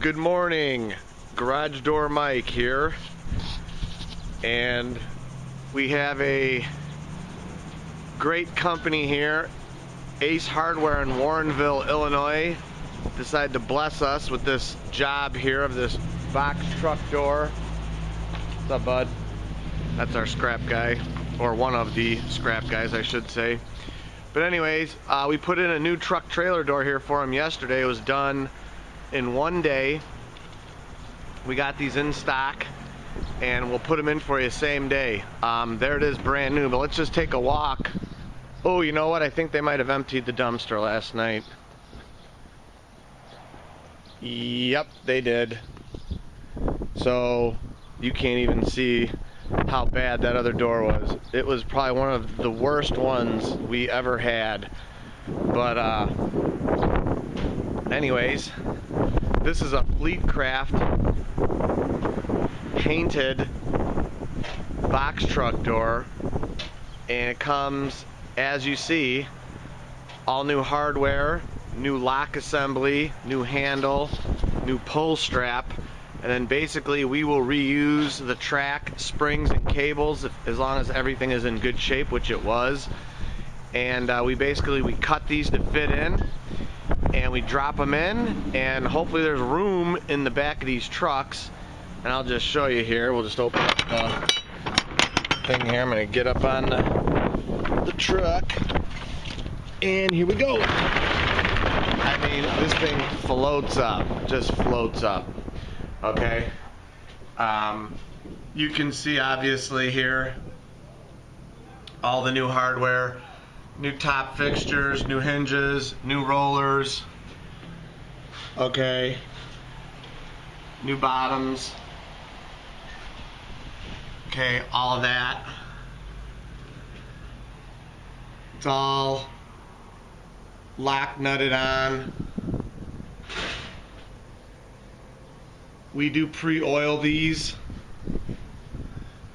Good morning, Garage Door Mike here, and we have a great company here, Ace Hardware in Warrenville, Illinois, decided to bless us with this job here of this box truck door. What's up, bud? That's our scrap guy, or one of the scrap guys, I should say. But anyways, we put in a new truck trailer door here for him yesterday. It was done in one day. We got these in stock and we'll put them in for you same day. There it is, brand new, but let's just take a walk. Oh, you know what? I think they might have emptied the dumpster last night. Yep, they did. So you can't even see how bad that other door was. It was probably one of the worst ones we ever had. But anyways, this is a Fleetcraft painted box truck door, and it comes, as you see, all new hardware, new lock assembly, new handle, new pull strap, and then basically we will reuse the track, springs, and cables as long as everything is in good shape, which it was. And we cut these to fit in, and we drop them in, and hopefully there's room in the back of these trucks. And I'll just show you here. We'll just open up the thing here. I'm going to get up on the truck, and here we go. I mean, this thing floats up, just floats up. Okay. You can see obviously here all the new hardware, new top fixtures, new hinges, new rollers. Okay. New bottoms. Okay, all of that. It's all lock nutted on. We do pre-oil these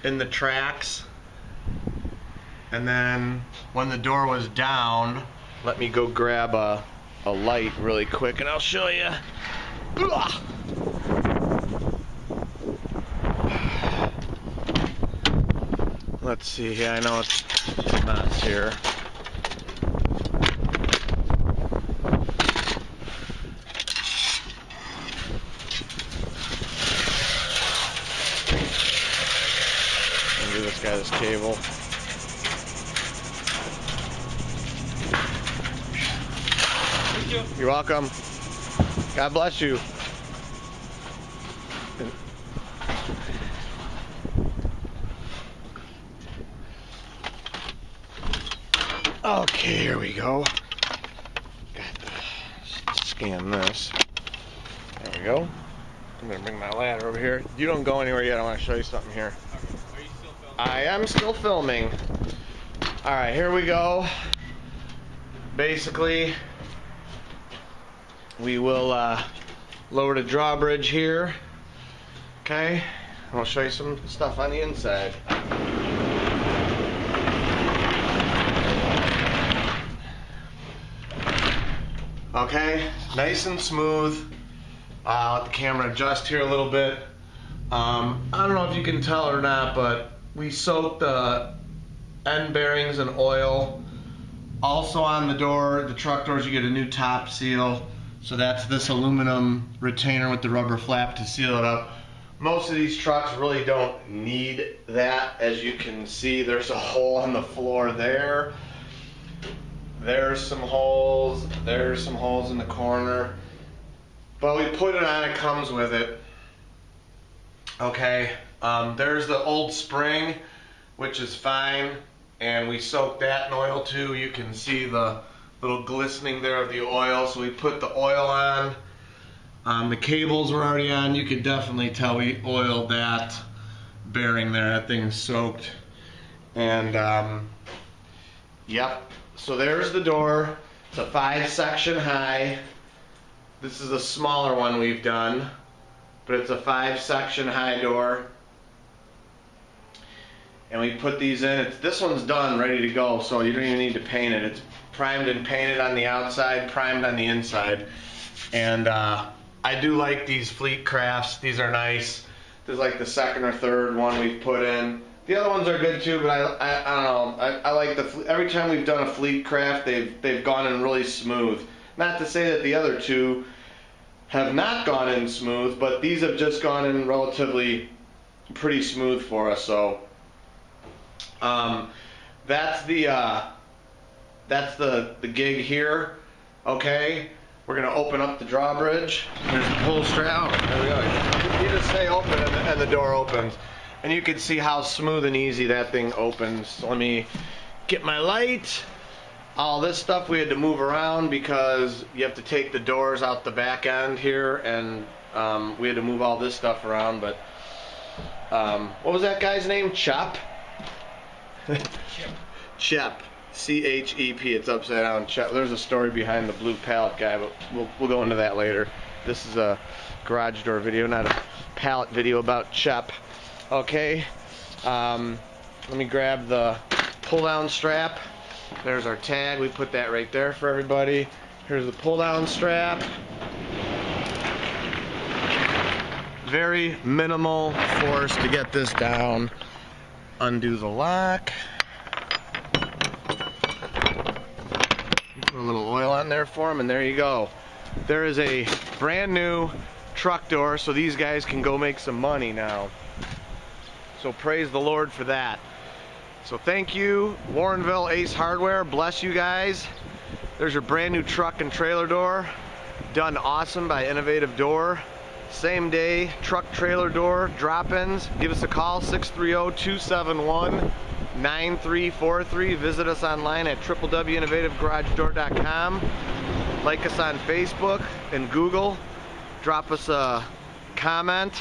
in the tracks, and then when the door was down, let me go grab a light really quick and I'll show you. Ugh. Let's see here. I know it's a mess here. Give this guy this cable. Thank you. You're welcome. God bless you. Okay, here we go. Got to scan this. There we go. I'm gonna bring my ladder over here. You don't go anywhere yet. I want to show you something here. Are you still filming? I am still filming. All right, here we go. Basically, we will lower the drawbridge here. Okay, and I'll show you some stuff on the inside. Okay, nice and smooth. Let the camera adjust here a little bit. I don't know if you can tell or not, but we soaked the end bearings in oil. Also on the door, the truck doors, you get a new top seal. So that's this aluminum retainer with the rubber flap to seal it up. Most of these trucks really don't need that. As you can see, there's a hole on the floor there. There's some holes. There's some holes in the corner. But we put it on, it comes with it. Okay, there's the old spring, which is fine. And we soaked that in oil too. You can see the little glistening there of the oil. So we put the oil on. The cables were already on. You could definitely tell we oiled that bearing there. That thing's soaked. And yep. So there's the door. It's a 5-section high. This is a smaller one we've done, but it's a 5-section high door. And we put these in. This one's done, ready to go, so you don't even need to paint it. It's primed and painted on the outside, primed on the inside. And I do like these Fleet Crafts. These are nice. This is like the second or third one we've put in. The other ones are good too, but I don't know. I like every time we've done a Fleet Craft, they've gone in really smooth. Not to say that the other two have not gone in smooth, but these have just gone in relatively pretty smooth for us. So that's the gig here. Okay, we're gonna open up the drawbridge. There's the pull strap. Oh, there we go. You just stay open and the door opens, and you can see how smooth and easy that thing opens. So let me get my light. All this stuff we had to move around because you have to take the doors out the back end here, and we had to move all this stuff around. But what was that guy's name? Chop? Chep. C-H-E-P. It's upside down. Chep. There's a story behind the blue pallet guy, but we'll go into that later. This is a garage door video, not a pallet video about Chep. Okay. Let me grab the pull-down strap. There's our tag. We put that right there for everybody. Here's the pull-down strap. Very minimal force to get this down. Undo the lock. Put a little oil on there for them, and there you go. There is a brand new truck door, so these guys can go make some money now. So praise the Lord for that. So thank you, Warrenville Ace Hardware. Bless you guys. There's your brand new truck and trailer door. Done awesome by Innovative Door. Same day truck trailer door drop-ins. Give us a call, 630-271-9343. Visit us online at www.innovativegaragedoor.com. Like us on Facebook and Google. Drop us a comment,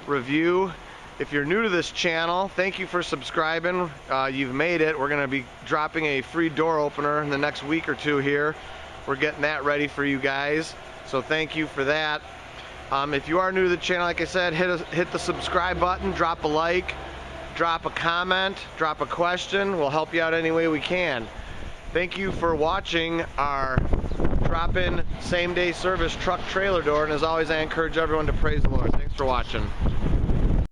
review. If you're new to this channel, thank you for subscribing. You've made it. We're going to be dropping a free door opener in the next week or two here. We're getting that ready for you guys. So thank you for that. If you are new to the channel, like I said, hit the subscribe button, drop a like, drop a comment, drop a question. We'll help you out any way we can. Thank you for watching our drop-in same-day service truck trailer door. And as always, I encourage everyone to praise the Lord. Thanks for watching.